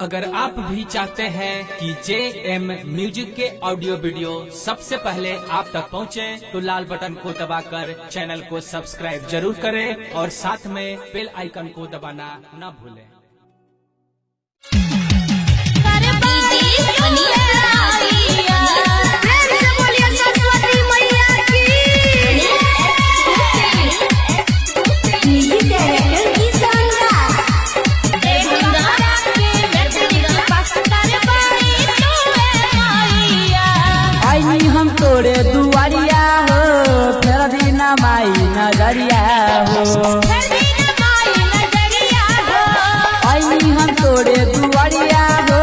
अगर आप भी चाहते हैं कि JM म्यूजिक के ऑडियो वीडियो सबसे पहले आप तक पहुंचे, तो लाल बटन को दबाकर चैनल को सब्सक्राइब जरूर करें और साथ में बेल आइकन को दबाना न भूलें। तोरे दुआरिया हो फेर दीना माई नजरिया हो, आई हम तोरे दुआरिया हो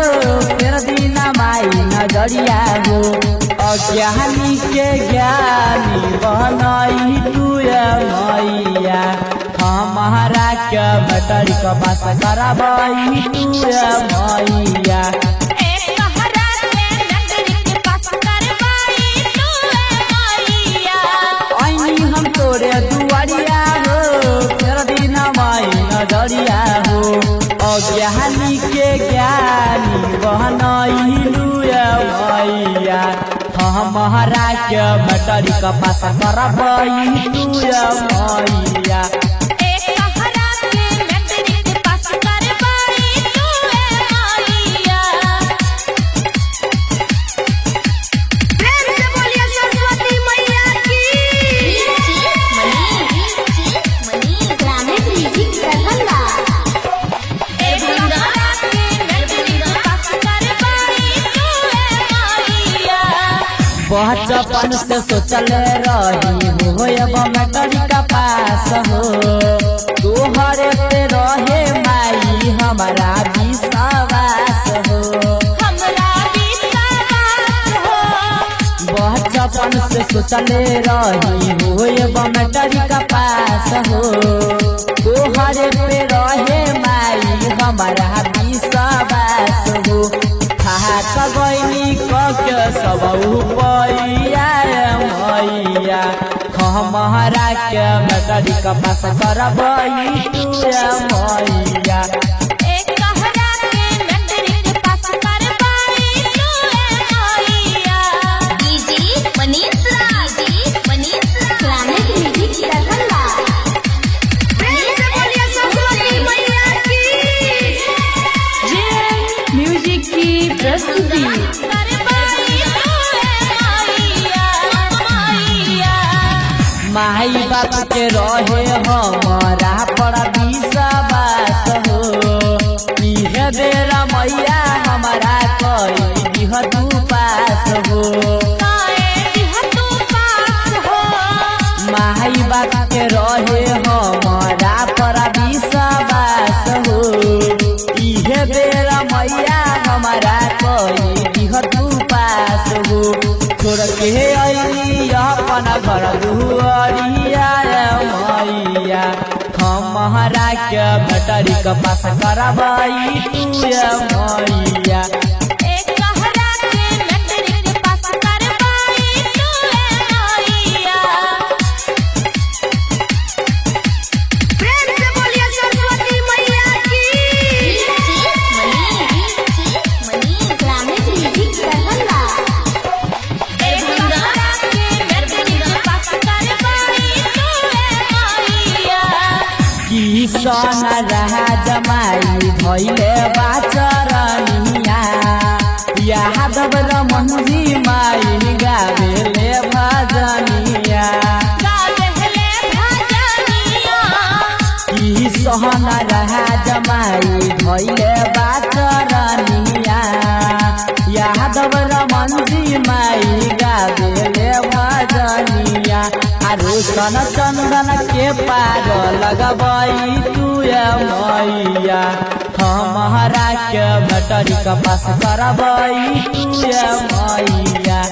फेर दीना माई नजरिया हो। अज्ञानी के ज्ञानी बनई तू मैया, हमारा के बटरी का पास करबई तू मैया। तोरे दुआरिया हो फेर दीना माई नजरिया हो, अज्ञानी के ज्ञानी बनई मैया, हमारा के बटरी का पास करबई तू मैया। बचपन से सोचल रही हो अब मैटरी का पास हो, तोहरे पे रहे माई हमारा विश्वास हो। बचपन से सोचल रही हो अब मैटरी का पास हो, तोहरे पे रहे माई हमारा विश्वास हो। गईनी के सब पैया मैया, हमारा के मैटरी का पास करबई तू मैया। म्यूजिक की प्रस्तुति माई बाप के रहे हमारा पर विश्वास हो, इहे बेरा मैया हमारा कई दिह तू पास हो। माई बाप के रहे हमारा पर विश्वास हो, इहे बेरा मैया हमारा कई दिह तू पास हो। छोड़ के आई अपन घर दुआरिया मैया, हमारा के बटरी का पास करबई तू मैया। किशन रहा जमाई भैले बाचरनिया, यादव रमनजी माई गावेले भजनिया। किशन रहा जमाई भैले बाचरनिया, यादव रमनजी माई गावेले भजनिया। रोशन चंदन के पार लगबई तू मैया, हमारा के बटरी का पास करबई तू मैया।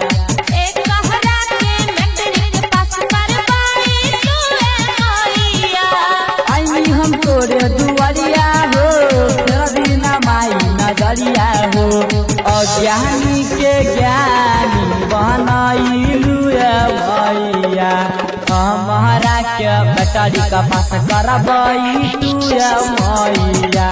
आई हम तोरे दुआरिया हो फेर दीना माई नजरिया हो, अज्ञानी के ज्ञानी बनई मैया, हमारा के बटरी का पास करबई तू मैया।